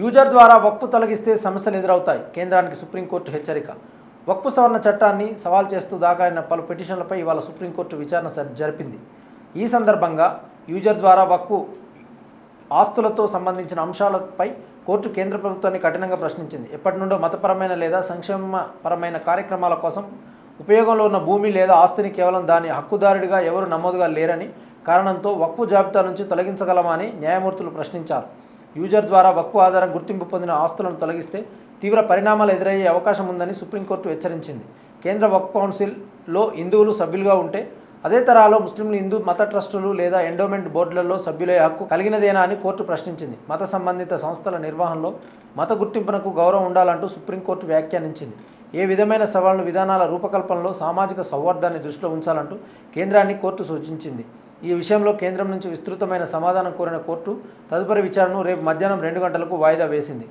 User ద్వారా వక్ఫ్ తొలగిస్తే సమస్యలు ఎదురవుతాయి. కేంద్రానికి సుప్రీంకోర్టు హెచ్చరిక. వక్ఫ్ సవరణ చట్టాన్ని సవాల్ చేస్తూ దాఖలైన పలు పిటిషన్లపై ఇవాళ సుప్రీంకోర్టు విచారణ జరిపింది. ఈ సందర్భంగా యూజర్ ద్వారా వక్ఫ్ ఆస్తులతో సంబంధించిన అంశాలపై కోర్టు కేంద్ర ప్రభుత్వాన్ని కఠినంగా ప్రశ్నించింది. ఎప్పటి నుండో మతపరమైన లేదా సంక్షేమపరమైన కార్యక్రమాల కోసం ఉపయోగంలో ఉన్న భూమి లేదా ఆస్తిని కేవలం దాని హక్కుదారుడిగా ఎవరు నమోదుగా లేరని కారణంతో వక్ఫ్ జాబితా నుంచి తొలగించగలమని న్యాయమూర్తులు ప్రశ్నించారు. యూజర్ ద్వారా వక్ఫ్ ఆధారం గుర్తింపు పొందిన ఆస్తులను తొలగిస్తే తీవ్ర పరిణామాలు ఎదురయ్యే అవకాశం ఉందని సుప్రీంకోర్టు హెచ్చరించింది. కేంద్ర వక్ఫ్ కౌన్సిల్లో హిందువులు సభ్యులుగా ఉంటే అదే తరహాలో ముస్లింలు హిందూ మత ట్రస్టులు లేదా ఎండోమెంట్ బోర్డులలో సభ్యులే హక్కు కలిగినదేనా అని కోర్టు ప్రశ్నించింది. మత సంబంధిత సంస్థల నిర్వహణలో మత గుర్తింపునకు గౌరవం ఉండాలంటూ సుప్రీంకోర్టు వ్యాఖ్యానించింది. ఏ విధమైన సవరణ విధానాల రూపకల్పనలో సామాజిక సౌహార్దాన్ని దృష్టిలో ఉంచాలంటూ కేంద్రాన్ని కోర్టు సూచించింది. ఈ విషయంలో కేంద్రం నుంచి విస్తృతమైన సమాధానం కోరిన కోర్టు తదుపరి విచారణను రేపు మధ్యాహ్నం 2 గంటలకు వాయిదా వేసింది.